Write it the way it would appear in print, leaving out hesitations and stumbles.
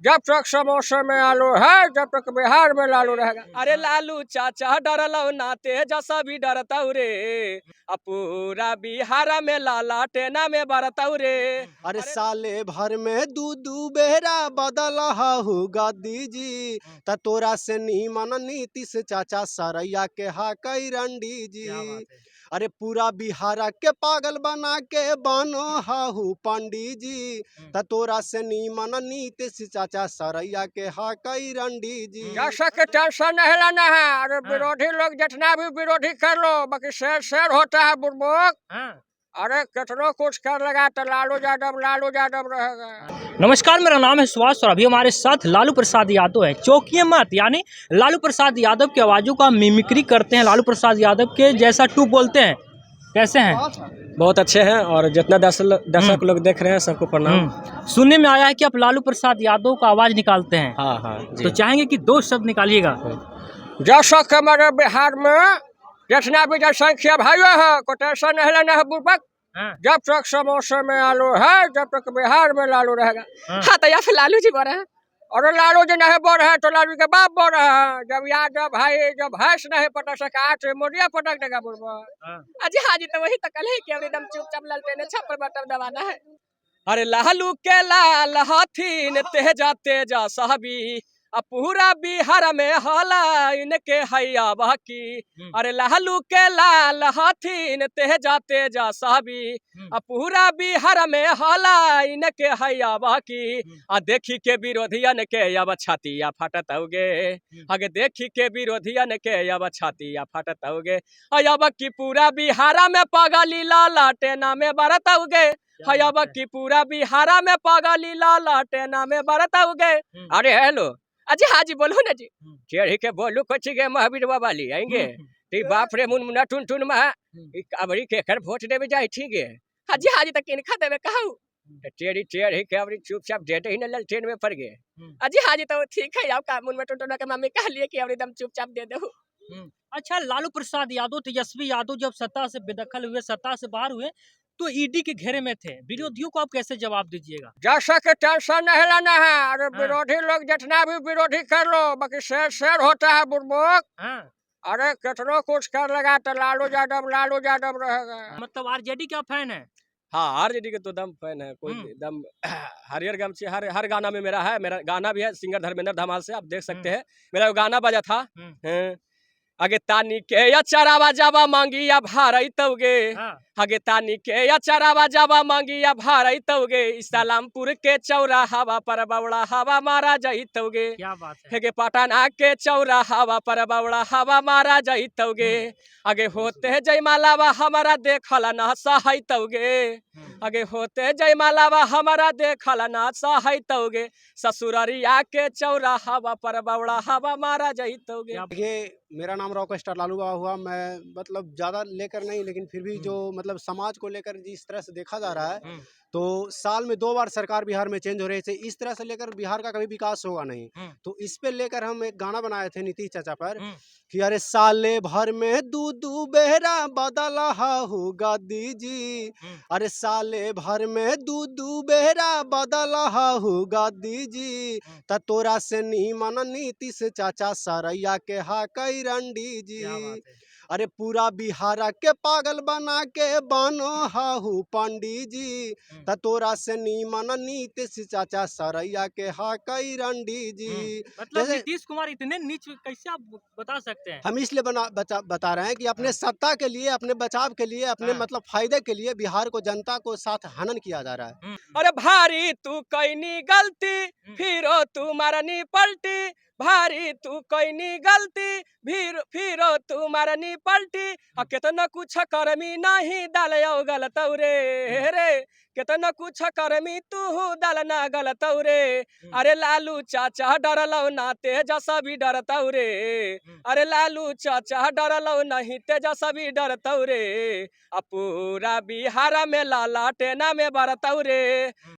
जब तक समोसे में आलू है जब तक बिहार में लालू रहेगा। अरे लालू चाचा डरलो ना तेजसा भी डरताऊ रे, अब पूरा बिहार में लाला टेना में बरताऊ रे। अरे साले भर में दू बेरा बदल हु गद्दी जी, त तोरा से नीमन नीतीश चाचा सरैया के हा कई रंडी जी। अरे पूरा बिहार के पागल बना के बनो हाहू पंडित जी, त तोरा से नीमन नीतीश चाचा सरैया के हा कई रंडी जी। जैसा कि टेंशन नहीं लेना है। अरे विरोधी लोग जितना भी विरोधी कर लो, बाकी शेर होता है बुड़बुक। अरे कितनों कुछ कर लगा तो लालू यादव रहेगा। नमस्कार, मेरा नाम है सुभाष और अभी हमारे साथ लालू प्रसाद यादव है। चौकिए मत यानी लालू प्रसाद यादव की आवाज़ों का मिमिक्री करते हैं, लालू प्रसाद यादव के जैसा टू बोलते हैं। कैसे हैं? बहुत अच्छे हैं और जितना दर्शक लोग देख रहे हैं सबको प्रणाम। सुनने में आया है कि आप लालू प्रसाद यादव का आवाज़ निकालते हैं। हाँ हाँ तो चाहेंगे कि 2 शब्द निकालिएगा। जैसा कि हमारे बिहार में जितना भी जनसंख्या भाइयों है को टेंशन नहीं लेना है बुड़बक। जब तक समोसे में आलू है जब तक बिहार में लालू रहेगा। हाँ तो या फिर लालू जी बोल रहे हैं। और लालू जी नहीं बोल रहे हैं तो लालू के बाप बोल रहे हैं। जब यादव भाई जब भैंस नहीं पटक सका तो मुर्गिया पटक देगा बुड़बक। अजी हाँ जी, तो वही तो कल है कि एकदम चुपचाप ललटेने छप्पर बटन दबाना है। अरे लालू के लाल हाथीन तेजा तेजा साहबी, अब पूरा बिहार में हला इनके हैया बाकी। अरे लालू के लाल हाथीन तेजा तेजा साहबी, अब पूरा बिहार में हला इनके हैया बाकी। आ देखी के विरोधियन के अब छातिया फटत होगे, आगे देखी के विरोधियन के अब छातिया फटत होगे। अब की पूरा बिहार में पगली लाला टेना में बरत होगे, अब की पूरा बिहार में पगली लाला टेना में बरत होगे। अरे हेलो अजी हाँ जी, बोलो ना जी। चेढ़ी के बोलू कच्ची के महावीर बाबा ली आएंगे। ठीक बाप रे मुनमुना टुन टुन महा अबरी के कर वोट देवे जाए। ठीक है हाजी हाजी तक किनखा देवे कहू। टेढ़ी के अबरी चुपचाप देते ही न ललटेन में पड़ गए। अजी हाजी तो ठीक है, आपका मुन में टुन के मम्मी कह लिए कि अब एकदम चुपचाप दे दो। अच्छा, लालू प्रसाद यादव तेजस्वी यादव जब सत्ता से बेदखल हुए, सत्ता से बाहर हुए तो ईडी के घेरे में थे। विरोधियों को आप कैसे जवाब दीजिएगा? जैसा कि टेंशन नहीं लेना है। अरे विरोधी लोग जितना भी विरोधी कर लो, बाकी शेर होता है बुड़बुक। अरे कितनों कुछ कर लगा तो लालू यादव रहेगा। मतलब आरजेडी का फैन है? हाँ आरजेडी के तो दम फैन है। कोई दम हरियर गमछी हर गाना में मेरा है। मेरा गाना भी है सिंगर धर्मेंद्र धमाल से, आप देख सकते हैं। मेरा गाना बजा था आगे तानी के या चरावा जावा मांगी या भारई तवगे, आगे तानी के या चरावा जावा मांगी या भारई तवगे। इस्लामपुर के चौरा हवा पर बवड़ा हवा मारा जाई तवगे। क्या बात है? आगे पटना के चौरा हवा पर बवड़ा हवा मारा जाई तवगे। आगे होते जयमालावा हमारा देखला ना सहाय तवगे, आगे होते जयमालावा हमारा देखला ना सहाय तवगे। ससुररिया के चौरा हवा पर बवड़ा हवा मारा जाई तवगे। देखिए, मेरा नाम रॉकस्टार लालू बाबा हुआ। मैं मतलब ज़्यादा लेकर नहीं, लेकिन फिर भी जो मतलब समाज को लेकर जिस तरह से देखा जा रहा है, तो साल में 2 बार सरकार बिहार में चेंज हो रही थी। इस तरह से लेकर बिहार का कभी विकास होगा नहीं। तो इस पे लेकर हम एक गाना बनाए थे नीतीश चाचा पर कि अरे साले भर में दू बेरा बदल हु गद्दी जी, अरे साले भर में दू बेरा बदल हु गद्दी जी, त तोरा से नीमन नीतीश चाचा सरैया के हा कई रंडी जी। अरे पूरा बिहार के पागल बना के बनो हाहू पंडित जी, त तोरा से नीमन नीतीश चाचा सरैया के हा कई रंडी जी। मतलब नीतीश कुमार इतने नीच कैसे आप बता सकते हैं? हम इसलिए बता रहे हैं कि अपने सत्ता के लिए, अपने बचाव के लिए, अपने मतलब फायदे के लिए बिहार को, जनता को साथ हनन किया जा रहा है। अरे भारी तू कैनी गलती फिरो तू मारनी पलटी, भारी तू कैनी गलती फिरो तू मारनी पलटी। कितना कुछ करमी नहीं डालो गलत रे, कितना कुछ करमी तू दल ना गलत रे। अरे लालू चाचा डरलो ना तेजसा भी डरता रे, अरे लालू चाचा डरलो नहीं तेजसा भी डरता रे। अब पूरा बिहार में लाला टेना में बरता रे।